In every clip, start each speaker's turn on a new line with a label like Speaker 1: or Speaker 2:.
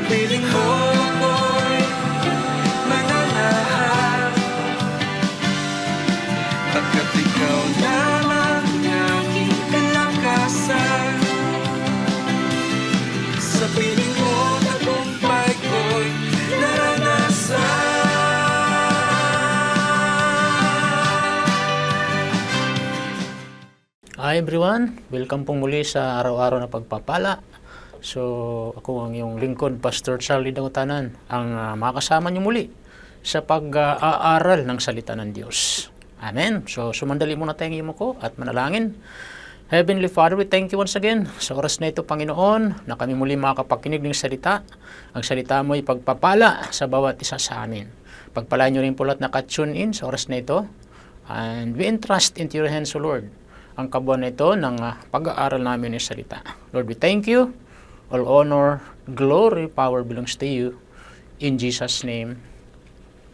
Speaker 1: piling mo ako'y mananahan, pagkat ikaw lamang aking kalakasan. Sa piling mo tagumpay ko'y naranasan.
Speaker 2: Hi everyone! Welcome pong muli sa araw-araw na pagpapala. So, ako ang iyong lingkod, Pastor Charlie Dangutanan, ang makasama niyo muli sa pag-aaral ng salita ng Diyos. Amen! So, sumandali muna tayong iyong ko at manalangin. Heavenly Father, we thank you once again sa oras na ito, Panginoon, na kami muli makapakinig ng salita. Ang salita mo ay pagpapala sa bawat isa sa amin. Pagpalaan niyo rin po lahat na ka-tune in sa oras na ito. And we entrust into your hands, O Lord, ang kabuuan na ito ng pag-aaral namin ng salita. Lord, we thank you. All honor, glory, power belongs to you. In Jesus' name,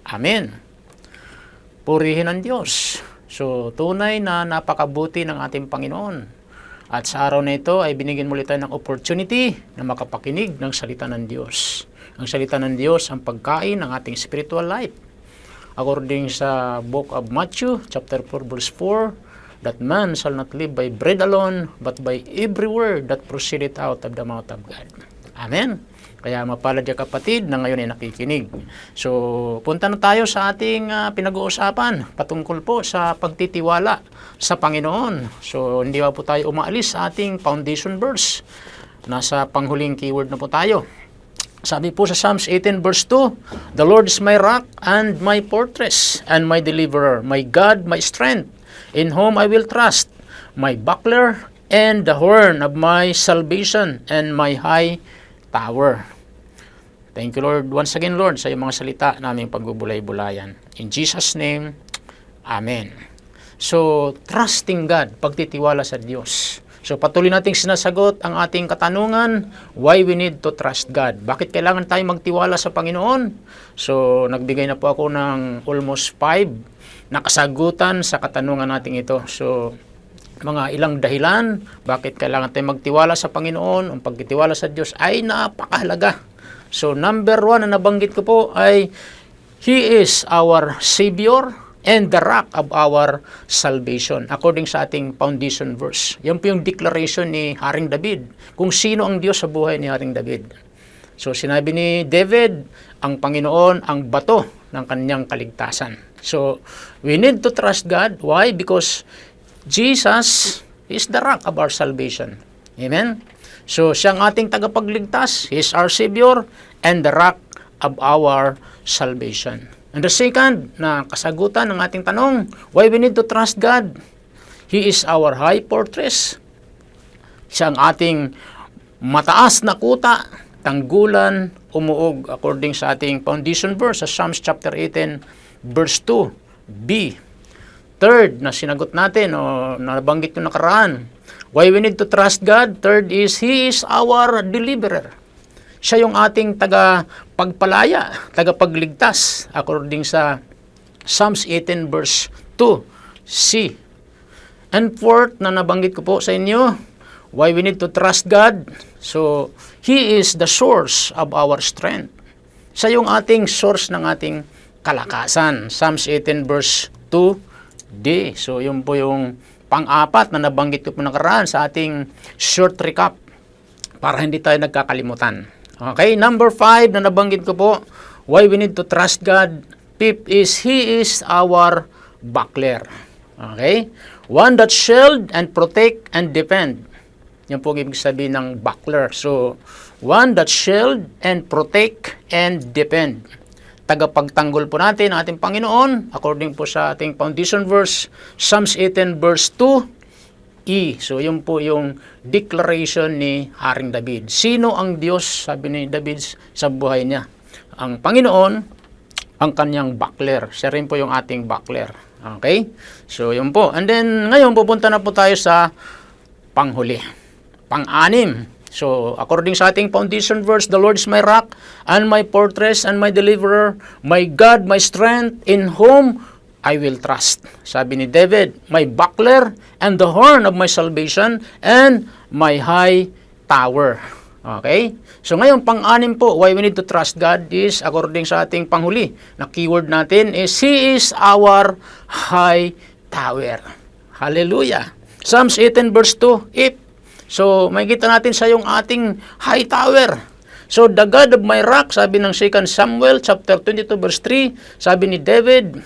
Speaker 2: Amen. Purihin ang Diyos. So, tunay na napakabuti ng ating Panginoon. At sa araw na ito ay binigyan muli tayo ng opportunity na makapakinig ng salita ng Diyos. Ang salita ng Diyos ang pagkain ng ating spiritual life. According sa book of Matthew, chapter 4, verse 4, that man shall not live by bread alone, but by every word that proceedeth out of the mouth of God. Amen. Kaya mapalad yung kapatid na ngayon ay nakikinig. So, punta na tayo sa ating pinag-uusapan patungkol po sa pagtitiwala sa Panginoon. So, hindi pa po tayo umaalis sa ating foundation verse. Nasa panghuling keyword na po tayo. Sabi po sa Psalms 18 verse 2, "The Lord is my rock and my fortress and my deliverer, my God, my strength, in whom I will trust, my buckler and the horn of my salvation and my high tower." Thank you, Lord, once again, Lord, sa iyong mga salita naming pagbubulay-bulayan. In Jesus' name, Amen. So, trusting God, pagtitiwala sa Diyos. So, patuloy nating sinasagot ang ating katanungan, why we need to trust God. Bakit kailangan tayo magtiwala sa Panginoon? So, nagbigay na po ako ng almost 5 na kasagutan sa katanungan natin ito. So, mga ilang dahilan, bakit kailangan tayo magtiwala sa Panginoon, ang pagtitiwala sa Diyos ay napakahalaga. So, number 1 na nabanggit ko po ay, He is our Savior and the rock of our salvation. According sa ating foundation verse. Yan po yung declaration ni Haring David, kung sino ang Diyos sa buhay ni Haring David. So, sinabi ni David, ang Panginoon ang bato ng kanyang kaligtasan. So, we need to trust God. Why? Because Jesus is the rock of our salvation. Amen? So, siyang ating tagapagligtas. He is our Savior and the rock of our salvation. And the second na kasagutan ng ating tanong, why we need to trust God? He is our high fortress. Siyang ating mataas na kuta, tanggulan, umuog, according sa ating foundation verse sa Psalms chapter 18, verse 2b. Third na sinagot natin o nabanggit yung nakaraan, why we need to trust God? Third is, He is our deliverer. Siya yung ating tagapagpalaya, tagapagligtas, according sa Psalms 18 verse 2c. And fourth na nabanggit ko po sa inyo, why we need to trust God? So, He is the source of our strength. Siya yung ating source ng ating kalakasan. Psalms 18 verse 2d. So, yun po yung pang-apat na nabanggit ko po nakaraan sa ating short recap para hindi tayo nagkakalimutan. Okay, number 5 na nabanggit ko po, why we need to trust God. Fifth is, He is our buckler. Okay? One that shield and protect and defend. Yan po ibig sabihin ng buckler. So, one that shield and protect and defend. Tagapagtanggol po natin ang ating Panginoon, according po sa ating foundation verse, Psalms 18 verse 2e. So, yun po yung declaration ni Haring David. Sino ang Diyos, sabi ni David sa buhay niya? Ang Panginoon, ang kanyang buckler. Siya rin po yung ating buckler. Okay? So, yun po. And then, ngayon, pupunta na po tayo sa panghuli. Pang-anim. So, according sa ating foundation verse, the Lord is my rock and my fortress and my deliverer, my God, my strength, in whom I will trust. Sabi ni David, my buckler and the horn of my salvation and my high tower. Okay? So ngayon, pang-anim po, why we need to trust God is, according sa ating panghuli, na keyword natin is, He is our high tower. Hallelujah. Psalms 18 verse 2, if. So, makikita natin sa yung ating high tower. So, the God of my rock, sabi ng 2 Samuel chapter 22 verse 3, sabi ni David,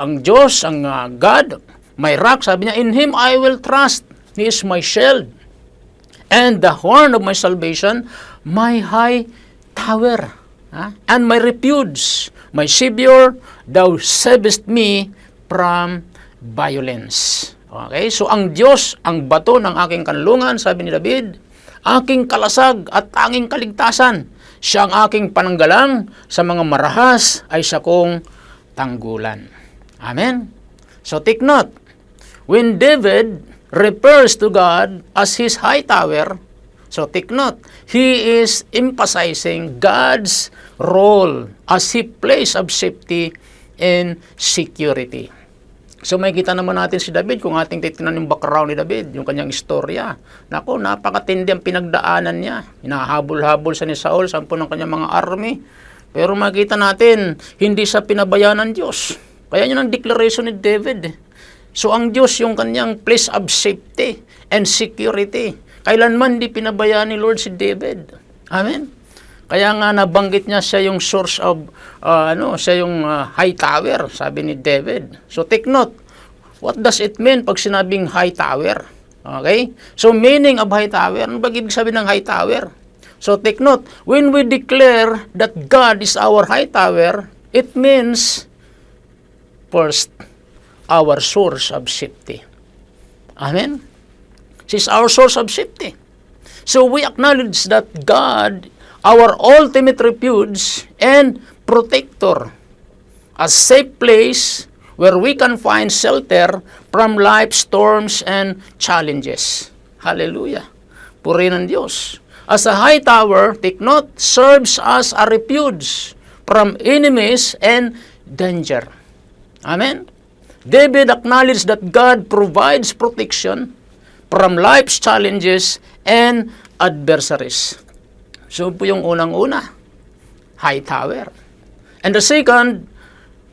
Speaker 2: ang Diyos, ang God, my rock, sabi niya, in Him I will trust. He is my shield and the horn of my salvation, my high tower, and my refuge, my Savior, thou savest me from violence. Okay, so ang Diyos, ang bato ng aking kanlungan, sabi ni David, aking kalasag at tanging kaligtasan. Siya ang aking pananggalang, sa mga marahas ay siya kong tanggulan. Amen. So take note, when David refers to God as his high tower, so take note, he is emphasizing God's role as He place of safety and security. So may kita naman natin si David, kung ating titingnan yung background ni David, yung kanyang istorya. Naku, napakatindi ang pinagdaanan niya. Hinahabol-habol sa ni Saul, 10 ng kanyang mga army. Pero makita natin, hindi siya pinabayaan ng Diyos. Kaya yun ang declaration ni David. So ang Diyos yung kanyang place of safety and security. Kailanman hindi pinabayaan ni Lord si David. Amen. Kaya nga nabanggit niya siya yung source of siya yung high tower, sabi ni David. So take note, what does it mean pag sinabing high tower? Okay? So meaning of high tower, ano ba ibig sabihin ng high tower? So take note, when we declare that God is our high tower, it means first, our source of safety. Amen? This is our source of safety. So we acknowledge that God, our ultimate refuge and protector, a safe place where we can find shelter from life's storms and challenges. Hallelujah. Purihin ng Diyos. As a high tower, take note, serves as a refuge from enemies and danger. Amen? David acknowledged that God provides protection from life's challenges and adversaries. So po yung unang-una, high tower. And the second,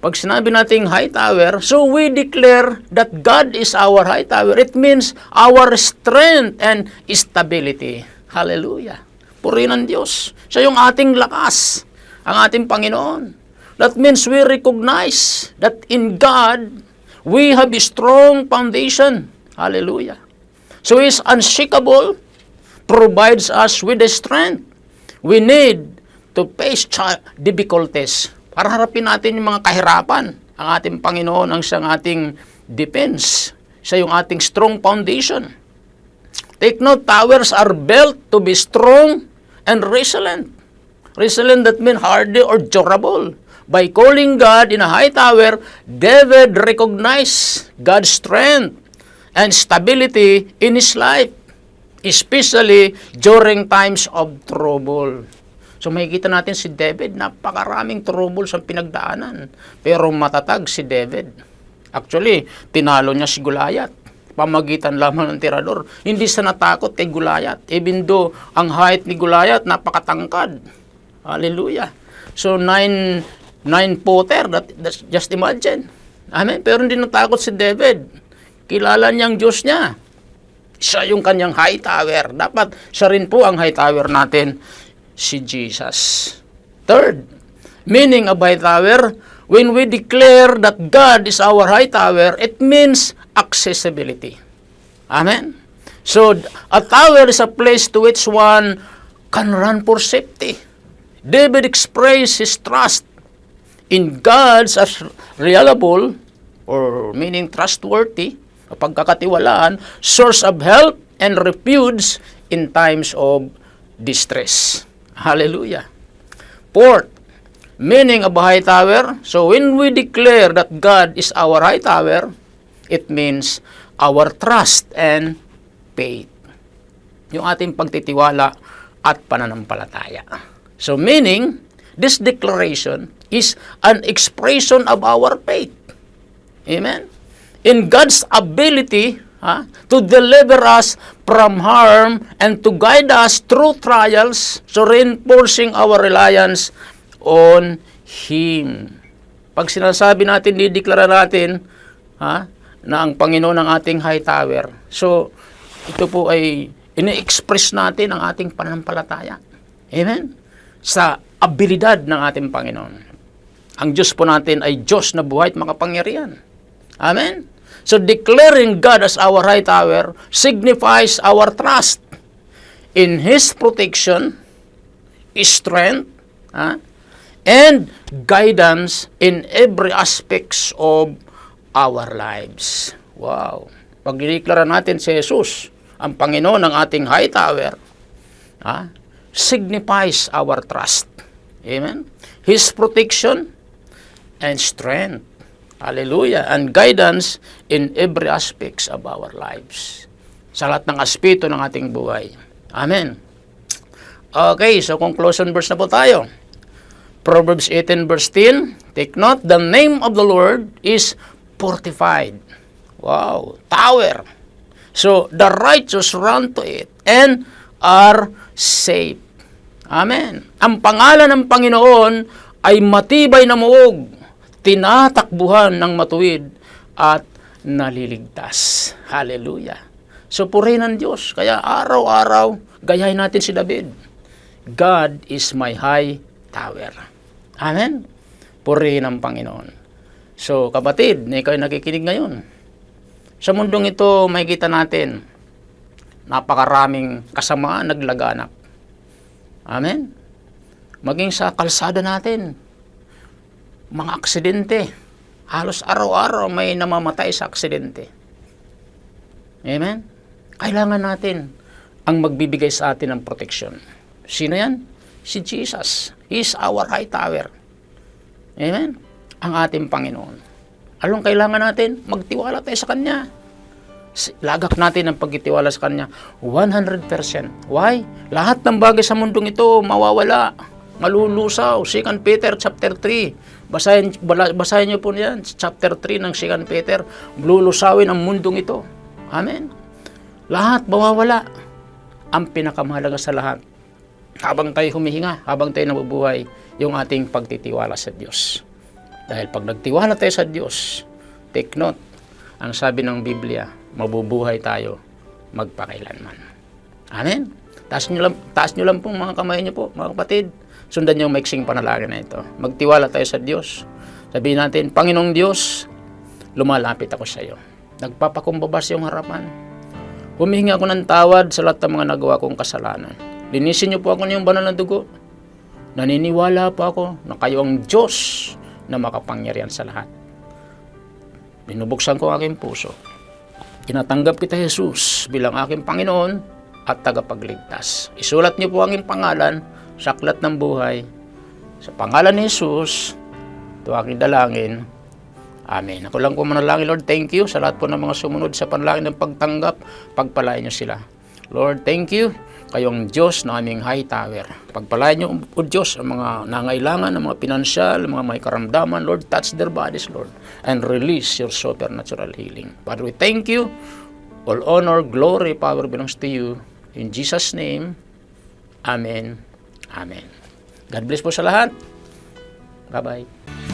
Speaker 2: pag sinabi nating high tower, so we declare that God is our high tower. It means our strength and stability. Hallelujah. Purihin ng Diyos. Siya yung ating lakas, ang ating Panginoon. That means we recognize that in God, we have a strong foundation. Hallelujah. So He is unshakable, provides us with the strength we need to face difficulties. Para harapin natin yung mga kahirapan. Ang ating Panginoon ang siyang ating defense. Siya yung ating strong foundation. Take note, towers are built to be strong and resilient. Resilient, that means hardy or durable. By calling God in a high tower, David recognized God's strength and stability in his life, especially during times of trouble. So makikita natin si David, napakaraming trouble sa pinagdaanan. Pero matatag si David. Actually, tinalo niya si Goliath. Pamagitan lamang ng tirador. Hindi siya natakot kay Goliath. Even though ang height ni Goliath napakatangkad. Hallelujah. So 9 footer, that's just imagine. Amen. Pero hindi natakot si David. Kilala niyang Diyos niya. Siya yung kanyang high tower. Dapat siya rin po ang high tower natin, si Jesus. Third, meaning of high tower, when we declare that God is our high tower, it means accessibility. Amen? So, a tower is a place to which one can run for safety. David expressed his trust in God's as reliable, or meaning trustworthy, pagkakatiwalaan, source of help and refuge in times of distress. Hallelujah. Fourth, meaning of a high tower. So when we declare that God is our high tower, it means our trust and faith. Yung ating pagtitiwala at pananampalataya. So meaning, this declaration is an expression of our faith. Amen? In God's ability To deliver us from harm and to guide us through trials, so reinforcing our reliance on Him. Pag sinasabi natin, dideklara natin, na ang Panginoon ang ating high tower. So, ito po ay ini-express natin ang ating pananampalataya. Amen? Sa abilidad ng ating Panginoon. Ang Diyos po natin ay Diyos na buhay at makapangyarihan. Amen? So, declaring God as our high tower signifies our trust in His protection, strength, and guidance in every aspects of our lives. Wow! Pag dineklara natin si Jesus, ang Panginoon ng ating high tower, signifies our trust. Amen? His protection and strength. Hallelujah. And guidance in every aspects of our lives. Sa lahat ng aspeto ng ating buhay. Amen. Okay, so conclusion verse na po tayo. Proverbs 18 verse 10, take note, the name of the Lord is fortified. Wow, tower. So, the righteous run to it and are safe. Amen. Ang pangalan ng Panginoon ay matibay na muog, tinatakbuhan ng matuwid at naliligtas. Hallelujah. So, purihin ng Diyos. Kaya araw-araw, gayahin natin si David. God is my high tower. Amen. Purihin ng Panginoon. So, kapatid, na ikaw ay nakikinig ngayon. Sa mundong ito, makikita natin, napakaraming kasamaan naglaganap. Amen. Maging sa kalsada natin, mga aksidente. Halos araw-araw may namamatay sa aksidente. Amen. Kailangan natin ang magbibigay sa atin ng proteksyon. Sino yan? Si Jesus. He is our high tower. Amen. Ang ating Panginoon. Anong kailangan natin? Magtiwala tayo sa Kanya. Lagak natin ang pagtitiwala sa Kanya 100%. Why? Lahat ng bagay sa mundong ito mawawala, malulusaw. 2 Peter chapter 3. Basahin niyo po yan. Chapter 3 ng 2 Peter. Lulusawin ang mundong ito. Amen. Lahat mawawala. Ang pinakamahalaga sa lahat, habang tayo humihinga, habang tayo nabubuhay, yung ating pagtitiwala sa Diyos. Dahil pag nagtiwala tayo sa Diyos, take note, ang sabi ng Biblia, mabubuhay tayo magpakailanman. Amen? Taas nyo lang pong mga kamay nyo po, mga kapatid. Sundan nyo ang maiksing panalangin na ito. Magtiwala tayo sa Diyos. Sabihin natin, Panginoong Diyos, lumalapit ako sa iyo. Nagpapakumbaba sa iyong harapan. Humihingi ako ng tawad sa lahat ng mga nagawa kong kasalanan. Linisin niyo po ako ng banal na dugo. Naniniwala po ako na kayo ang Diyos na makapangyarihan sa lahat. Binubuksan ko ang aking puso. Tinatanggap kita, Jesus, bilang aking Panginoon at tagapagligtas. Isulat niyo po ang aking pangalan sa aklat ng buhay. Sa pangalan ni Jesus, ito aking dalangin. Amen. Ako lang po manalangin, Lord. Thank you sa lahat po ng mga sumunod sa panalangin ng pagtanggap. Pagpalain niyo sila. Lord, thank you. Kayong Diyos na aming high tower. Pagpalain niyo, O Diyos, ang mga nangailangan, ang mga pinansyal, ang mga may karamdaman, Lord, touch their bodies, Lord, and release your supernatural healing. Father, we thank you. All honor, glory, power belongs to you. In Jesus' name, Amen. Amen. God bless po sa lahat. Bye-bye.